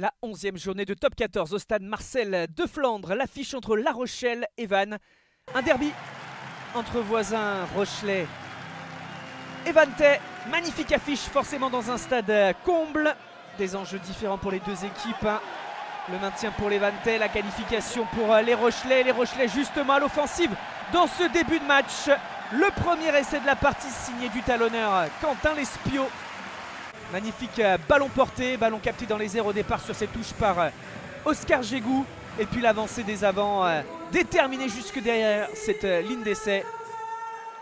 La 11e journée de top 14 au stade Marcel de Flandre. L'affiche entre La Rochelle et Vannes. Un derby entre voisins rochelais et vanntais. Magnifique affiche forcément dans un stade comble. Des enjeux différents pour les deux équipes. Le maintien pour les vanntais, la qualification pour les Rochelais. Les Rochelais justement à l'offensive dans ce début de match. Le premier essai de la partie signé du talonneur Quentin Lespio. Magnifique ballon porté, ballon capté dans les airs au départ sur cette touche par Oscar Gégou. Et puis l'avancée des avants déterminée jusque derrière cette ligne d'essai.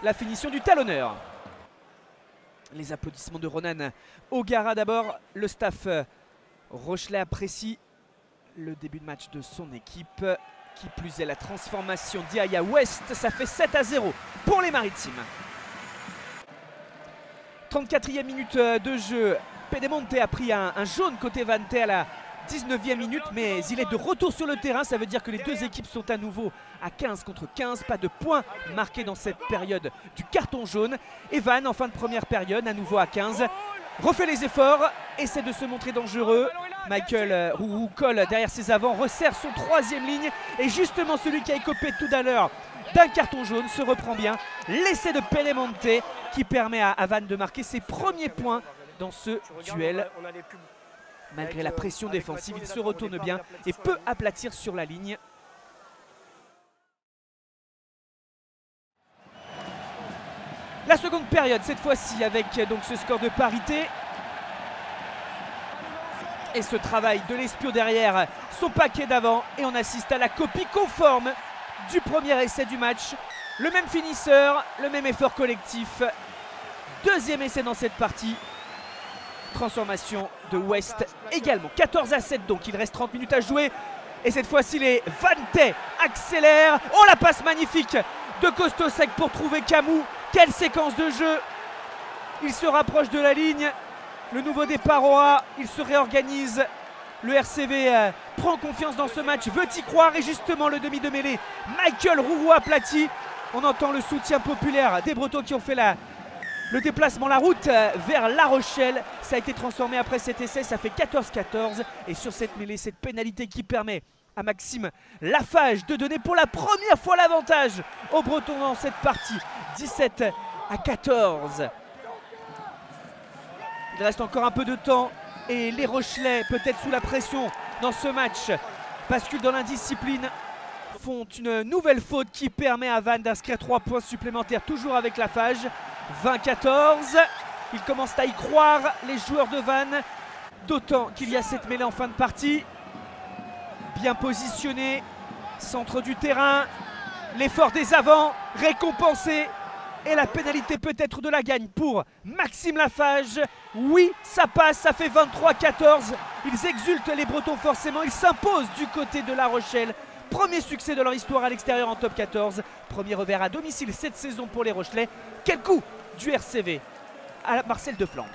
La finition du talonneur. Les applaudissements de Ronan O'Gara d'abord. Le staff rochelais apprécie le début de match de son équipe. Qui plus est la transformation d'Iaya West. Ça fait 7-0 pour les Maritimes. 34e minute de jeu. Pedemonte a pris un jaune côté vanntais à la 19e minute, mais il est de retour sur le terrain. Ça veut dire que les deux équipes sont à nouveau à 15 contre 15. Pas de points marqués dans cette période du carton jaune. Et Vannes, en fin de première période, à nouveau à 15, refait les efforts, essaie de se montrer dangereux. Michael Roux colle derrière ses avants, resserre son troisième ligne. Et justement celui qui a écopé tout à l'heure d'un carton jaune se reprend bien. L'essai de Pedemonte qui permet à Vannes de marquer ses premiers points dans ce duel. Malgré la pression défensive, il se retourne bien et peut aplatir sur la ligne. La seconde période, cette fois-ci, avec donc ce score de parité. Et ce travail de Lespio derrière son paquet d'avant. Et on assiste à la copie conforme du premier essai du match. Le même finisseur, le même effort collectif. Deuxième essai dans cette partie. Transformation de West également. 14-7 donc, il reste 30 minutes à jouer. Et cette fois-ci les vanntais accélèrent. Oh la passe magnifique de Kostosek pour trouver Camou. Quelle séquence de jeu. Il se rapproche de la ligne. Le nouveau départ au A, il se réorganise. Le RCV prend confiance dans ce match, veut y croire. Et justement le demi de mêlée, Michael Roux aplati. On entend le soutien populaire des Bretons qui ont fait le déplacement, la route vers La Rochelle. Ça a été transformé après cet essai, ça fait 14-14. Et sur cette mêlée, cette pénalité qui permet à Maxime Lafage de donner pour la première fois l'avantage aux Bretons dans cette partie. 17-14. Il reste encore un peu de temps et les Rochelais, peut-être sous la pression dans ce match, basculent dans l'indiscipline. Font une nouvelle faute qui permet à Vannes d'inscrire 3 points supplémentaires, toujours avec Lafage. 20-14, ils commencent à y croire, les joueurs de Vannes, d'autant qu'il y a cette mêlée en fin de partie. Bien positionné, centre du terrain, l'effort des avants récompensé et la pénalité peut-être de la gagne pour Maxime Lafage. Oui, ça passe, ça fait 23-14, ils exultent les Bretons forcément, ils s'imposent du côté de La Rochelle. Premier succès de leur histoire à l'extérieur en top 14. Premier revers à domicile cette saison pour les Rochelais. Quel coup du RCV à Marcel de Flandre.